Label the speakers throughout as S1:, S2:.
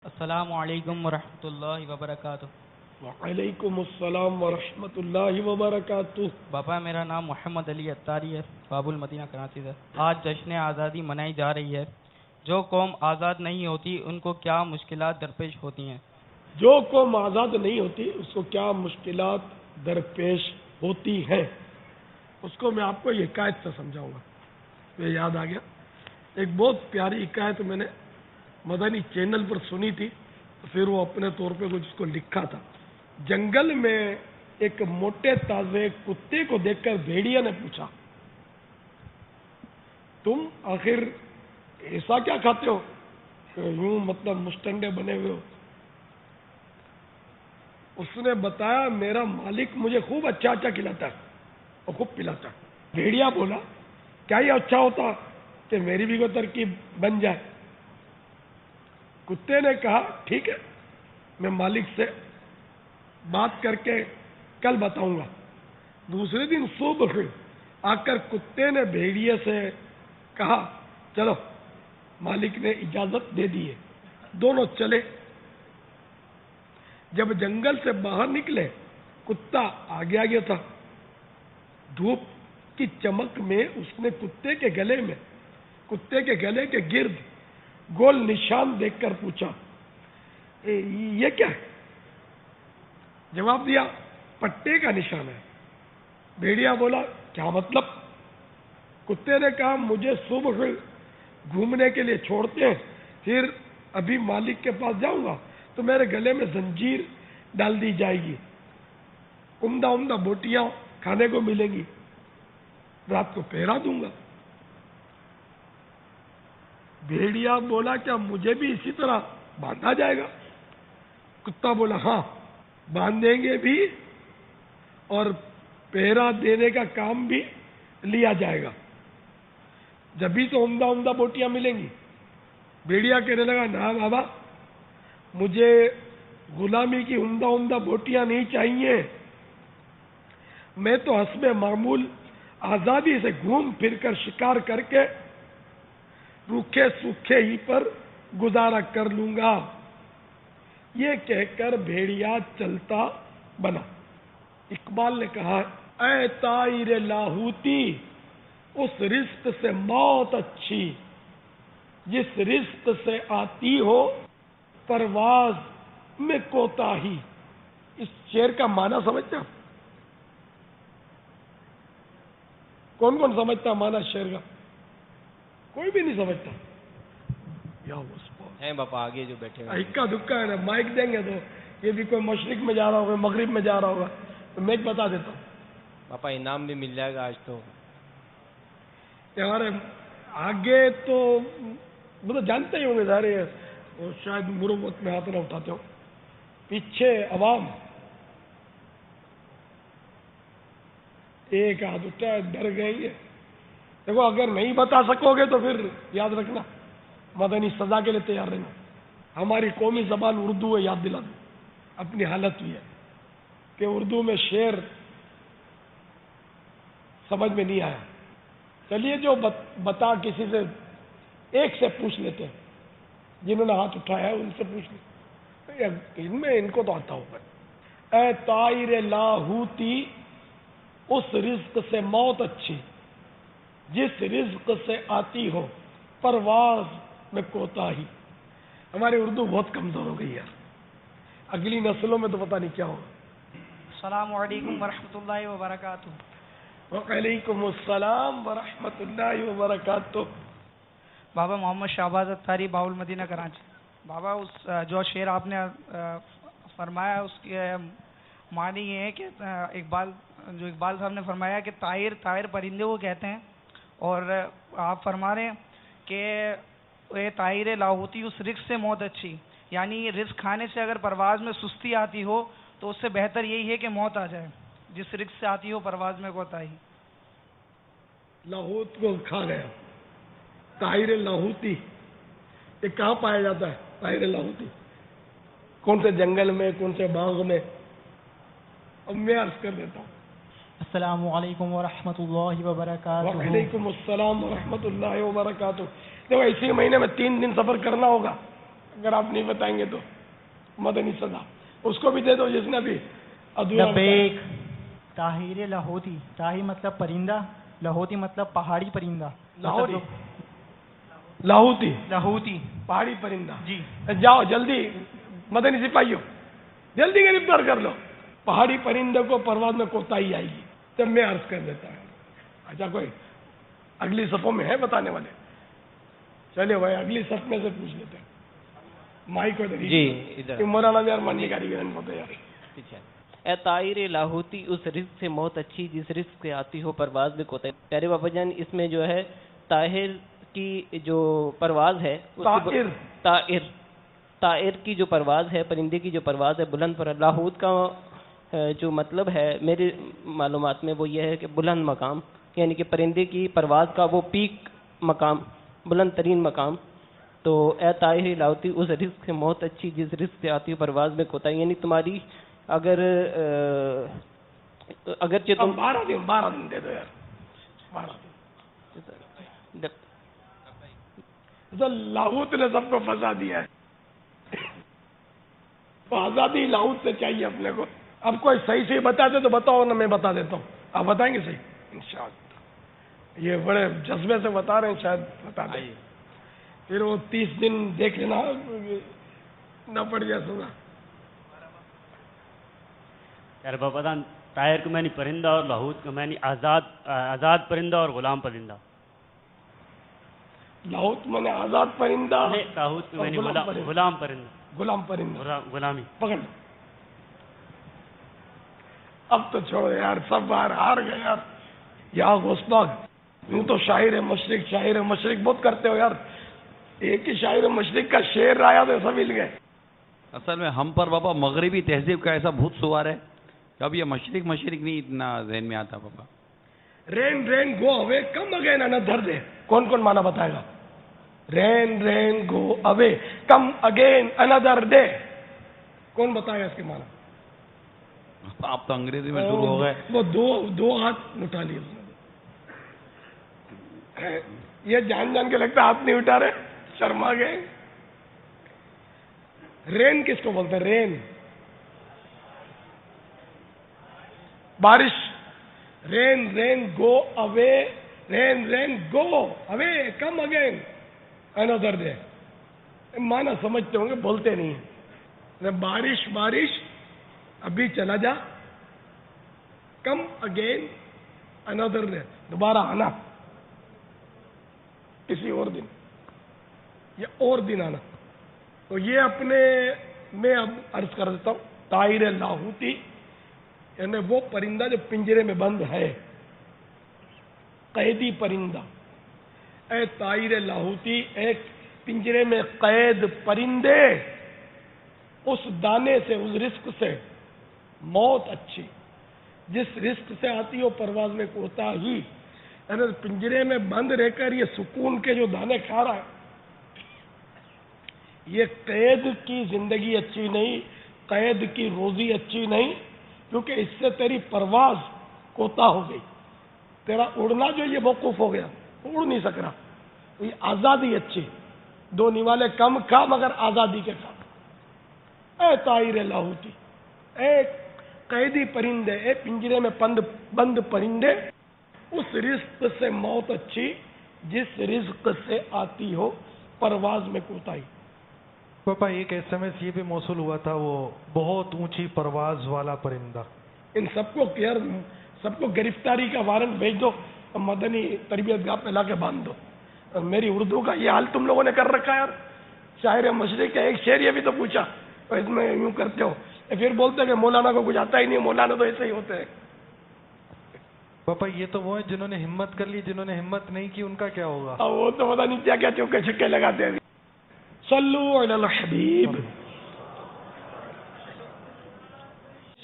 S1: السلام علیکم ورحمۃ اللہ وبرکاتہ۔
S2: وعلیکم السلام ورحمۃ اللہ وبرکاتہ۔
S1: باپا میرا نام محمد علی اتاری ہے، باب المدینہ کراچی سے۔ آج جشن آزادی منائی جا رہی ہے، جو قوم آزاد نہیں ہوتی ان کو کیا مشکلات درپیش ہوتی ہیں؟
S2: جو قوم آزاد نہیں ہوتی اس کو کیا مشکلات درپیش ہوتی ہیں، اس کو میں آپ کو یہ حکایت سے سمجھاؤں گا۔ مجھے یاد آ گیا، ایک بہت پیاری حکایت میں نے مدنی چینل پر سنی تھی، تو پھر وہ اپنے طور پہ کچھ اس کو لکھا تھا۔ جنگل میں ایک موٹے تازے کتے کو دیکھ کر بھیڑیا نے پوچھا، تم آخر ایسا کیا کھاتے ہو کہ یوں مطلب مستنڈے بنے ہوئے ہو؟ اس نے بتایا، میرا مالک مجھے خوب اچھا اچھا کھلاتا ہے اور خوب پلاتا ہے۔ بھیڑیا بولا، کیا یہ اچھا ہوتا کہ میری بھی کوئی ترکیب بن جائے؟ کتے نے کہا، ٹھیک ہے، میں مالک سے بات کر کے کل بتاؤں گا۔ دوسرے دن صبح آ کر کتے نے بھیڑیے سے کہا، چلو، مالک نے اجازت دے دی ہے۔ دونوں چلے۔ جب جنگل سے باہر نکلے، کتا آگے آگے تھا۔ دھوپ کی چمک میں اس نے کتے کے گلے کے گرد گول نشان دیکھ کر پوچھا، یہ کیا ہے؟ جواب دیا، پٹے کا نشان ہے۔ بھیڑیا بولا، کیا مطلب؟ کتے نے کہا، مجھے صبح گھومنے کے لیے چھوڑتے ہیں، پھر ابھی مالک کے پاس جاؤں گا تو میرے گلے میں زنجیر ڈال دی جائے گی، عمدہ عمدہ بوٹیاں کھانے کو ملیں گی، رات کو پہرا دوں گا۔ بھیڑیا بولا، کیا مجھے بھی اسی طرح باندھا جائے گا؟ کتا بولا، ہاں، باندھیں گے بھی اور پہرا دینے کا کام بھی لیا جائے گا، جبھی تو عمدہ عمدہ بوٹیاں ملیں گی۔ بھیڑیا کہنے لگا، نہ بابا، مجھے غلامی کی عمدہ عمدہ بوٹیاں نہیں چاہیے، میں تو حسب معمول آزادی سے گھوم پھر کر شکار کر کے روکھے سوکھے ہی پر گزارا کر لوں گا۔ یہ کہہ کر بھیڑیا چلتا بنا۔ اقبال نے کہا، اے طائر لاہوتی، اس رزق سے موت اچھی، جس رزق سے آتی ہو پرواز میں کوتاہی۔ اس شعر کا معنی سمجھتے ہیں؟ کون کون سمجھتا معنی شعر کا؟ کوئی بھی نہیں سمجھتا۔ یا
S3: ہیں باپا آگے جو بیٹھے ہوئے
S2: اکا دکا ہے نا، مائک دیں گے تو یہ بھی کوئی مشرق میں جا رہا ہوگا، مغرب میں جا رہا ہوگا، تو میں بتا دیتا ہوں۔
S3: باپا انعام بھی مل جائے گا آج تو۔
S2: ہمارے آگے تو وہ تو جانتے ہی ہوں گے سارے، وہ شاید مروت میں ہاتھ نہ اٹھاتے ہو۔ پیچھے عوام ایک ہاتھ اٹھا، ڈر گئی ہے۔ دیکھو، اگر نہیں بتا سکو گے تو پھر یاد رکھنا، مدنی سزا کے لیے تیار رہنا۔ ہماری قومی زبان اردو ہے، یاد دلا دوں۔ اپنی حالت بھی ہے کہ اردو میں شعر سمجھ میں نہیں آیا، چلیے جو بتا کسی سے ایک سے پوچھ لیتے ہیں، جنہوں نے ہاتھ اٹھایا ہے ان سے پوچھ لیتے، ان میں ان کو تو آتا ہوگا۔ اے طائر لاہوتی، اس رزق سے موت اچھی، جس رزق سے آتی ہو پرواز میں کوتاہی۔ ہماری اردو بہت کمزور ہو گئی ہے، اگلی نسلوں میں تو پتہ نہیں کیا ہوگا۔
S1: السلام علیکم ورحمۃ اللہ وبرکاتہ۔
S2: وعلیکم السلام ورحمۃ اللہ وبرکاتہ۔
S1: بابا محمد شہباز اتاری، باب المدینہ کراچی۔ بابا اس جو شعر آپ نے فرمایا اس کے معنی یہ ہے کہ اقبال صاحب نے فرمایا کہ طائر پرندے کو کہتے ہیں، اور آپ فرما رہے ہیں کہ اے طائر لاہوتی، اس رزق سے موت اچھی، یعنی رزق کھانے سے اگر پرواز میں سستی آتی ہو تو اس سے بہتر یہی ہے کہ موت آ جائے، جس رزق سے آتی ہو پرواز میں کوتاہی۔
S2: لاہوت کو کھا گیا، طائر لاہوتی، یہ کہاں پایا جاتا ہے طائر لاہوتی؟ کون سے جنگل میں، کون سے باغ میں؟ اب میں عرض کر دیتا ہوں۔
S1: السلام علیکم ورحمۃ اللہ وبرکاتہ۔
S2: وعلیکم السلام ورحمۃ اللہ وبرکاتہ۔ دیکھو، اسی مہینے میں 3 دن سفر کرنا ہوگا، اگر آپ نہیں بتائیں گے تو مدنی صدا اس کو بھی دے دو جس نے بھی ادھورا
S4: لبیک. طاہر لاہوتی. طاہر مطلب پرندہ, لاہوتی مطلب پہاڑی پرندہ.
S2: لاہوری لاہوتی
S4: لاہوتی.
S2: پہاڑی پرندہ.
S4: جی.
S2: جاؤ جلدی مدنی سپاہیوں جلدی گرفتار کر لو. پہاڑی پرندے کو پرواز میں کوتاہی آئے گی. جب میں عرض کر دیتا ہوں. اچھا کوئی اگلی صفوں میں ہے بتانے والے؟ چلے بھائی اگلی صف میں سے پوچھ لیتے ہیں. مائی کو
S3: جی ادھر
S2: مولانا یار منی کاریگر ہوتے یار.
S3: پیچھے. اے طائر لاہوتی اس رزق سے موت اچھی جس رزق سے آتی ہو پرواز میں کوتا ہے. پیارے بابا جان اس میں جو ہے طاہر کی جو پرواز ہے طائر کی جو پرواز ہے, پرندے کی جو پرواز ہے بلند پر. لاہوت کا جو مطلب ہے میری معلومات میں وہ یہ ہے کہ بلند مقام, یعنی کہ پرندے کی پرواز کا وہ پیک مقام, بلند ترین مقام. تو اے طائر لاہوتی اس رزق سے موت اچھی جس رزق سے آتی ہو پرواز میں کوتا ہے. یعنی تمہاری اگرچہ تم
S2: 12 دن دے دو یار. 12 دن. لاہوت نے سب کو پھنسا دیا ہے. تو آزادی لاہوت سے چاہیے اپنے کو. اب کوئی صحیح صحیح بتا دے تو بتاؤ نا, میں بتا دیتا ہوں. آپ بتائیں گے صحیح انشاءاللہ. یہ بڑے جذبے سے بتا رہے ہیں, شاید بتا دیں. پھر وہ 30 دن دیکھ لینا نہ پڑ جائے سنا.
S5: یار بابا جان طائر کو میں نے پرندہ اور لاہوت کو میں نے آزاد پرندہ اور غلام پرندہ.
S2: لاہوت میں نے آزاد پرندہ,
S5: لاہوت کو میں نے غلام پرندہ.
S2: غلام پرندہ
S5: غلامی
S2: پکڑ. اب تو چھوڑو یار, سب باہر ہار گئے یار. یا غوث یوں تو شاعر مشرق بہت کرتے ہو یار. ایک ہی شاعر مشرق کا شعر آیا تو سب ہل گئے.
S6: اصل میں ہم پر بابا مغربی تہذیب کا ایسا بھوت سوار ہے کہ اب یہ مشرق نہیں اتنا ذہن میں آتا بابا.
S2: رین گو اوے کم اگین انادر ڈے. کون مانا بتائے گا؟ رین گو اوے کم اگین انادر ڈے. کون بتائے گا اس کے مانا؟
S6: آپ تو انگریزی میں شروع ہو گئے.
S2: وہ دو ہاتھ اٹھا لیے. یہ جان کے لگتا ہاتھ نہیں اٹھا رہے, شرما گئے. رین کس کو بولتے ہیں؟ رین بارش. رین گو اوے, رین گو اوے کم اگین انادر ڈے. مانا سمجھتے ہوں گے, بولتے نہیں ہیں. بارش ابھی چلا جا, کم اگین انادر ڈے دوبارہ آنا کسی اور دن یا اور دن آنا. تو یہ اپنے میں اب عرض کر دیتا ہوں. طائر لاہوتی یعنی وہ پرندہ جو پنجرے میں بند ہے, قیدی پرندہ. اے طائر لاہوتی, ایک پنجرے میں قید پرندے, اس دانے سے, اس رزق سے موت اچھی جس رزق سے آتی ہو پرواز میں کوتا ہی. یعنی پنجرے میں بند رہ کر یہ سکون کے جو دانے کھا رہا ہے, یہ قید کی زندگی اچھی نہیں, قید کی روزی اچھی نہیں, کیونکہ اس سے تیری پرواز کوتا ہو گئی. تیرا اڑنا جو یہ موقوف ہو گیا, اڑ نہیں سک رہا. تو یہ آزادی اچھی, 2 نوالے کم کھا مگر آزادی کے کھا. اے طائر لاہوتی, اے قیدی پرندے, اے پنجرے میں بند پرندے, اس رزق سے موت اچھی جس رزق سے آتی ہو پرواز میں کوتاہی.
S7: پاپا ایک SMS یہ بھی موصول ہوا تھا, وہ بہت اونچی پرواز والا پرندہ.
S2: ان سب کو گرفتاری کا وارنٹ بھیج دو, مدنی تربیت گاہ پہ لا کے باندھ دو. میری اردو کا یہ حال تم لوگوں نے کر رکھا ہے یار. شاعر مشرق کا ایک شعر یہ بھی تو پوچھا, تو اس میں یوں کرتے ہو, پھر بولتے کہ مولانا کو کچھ آتا ہی نہیں, مولانا تو ایسے ہی ہوتے ہیں.
S7: پاپا یہ تو وہ ہیں جنہوں نے ہمت کر لی, جنہوں نے ہمت نہیں کی ان کا کیا ہوگا؟
S2: وہ تو پتا نہیں کیا چوکے چھکے لگاتے ہیں. صلو علی الحبیب.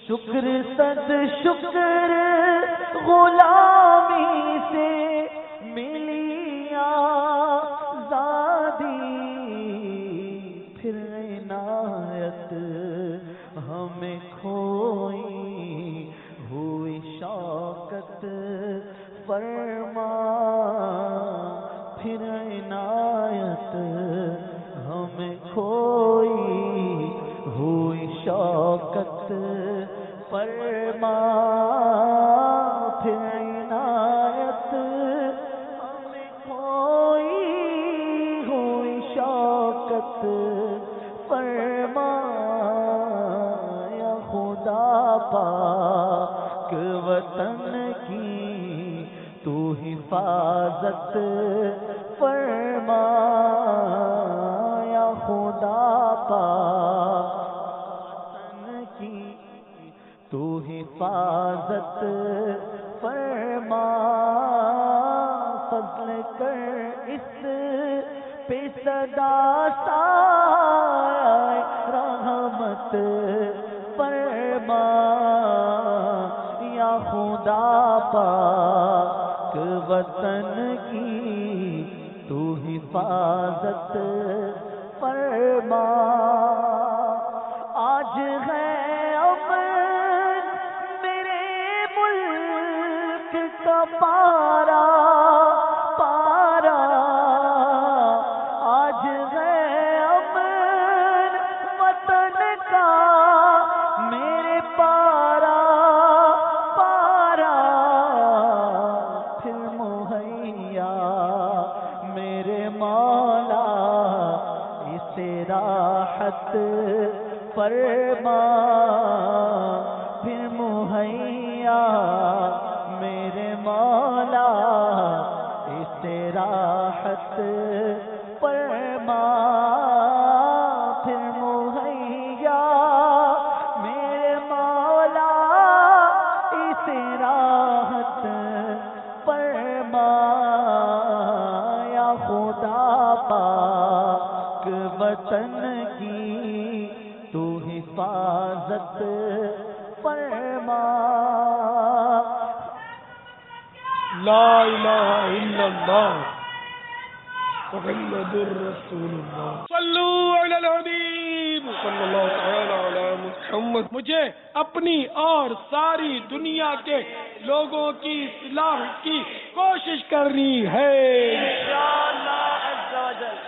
S4: شکر صد شکر غلامی سے ملی آزادی, پھر عنایت ہمیں کھوئی ہوئی شوکت فرما, پھر عنایت ہمیں کھوئی
S8: فرما پھر عنایت ہمیں کھوئی ہوئی شوکت فرما یا خدا پاک وطن کی تو حفاظت فرما یا خدا پاک وطن کی تو حفاظت فرما فضل کر اس پہ صدا سایہ رحمت فرما یا خدا پاک وطن کی تو حفاظت فرما آج ہے امن میرے ملک کا پارا پارا آج ہے امن وطن کا میرے پارا پارا پھر مہیا میرے مولا اسے راحت فرما پھر مہیا میرے مولا اسے راحت فرما پھر مہیا میرے مولا اسے راحت فرما یا خدا پاک وطن کی تو حفاظت فرما
S2: لا الہ الا اللہ محمد الرسول اللہ صلو علی الحبیب صلی اللہ تعالی علی محمد. مجھے اپنی اور ساری دنیا کے لوگوں کی اصلاح کی کوشش کرنی ہے.
S8: انشاءاللہ عز و جل.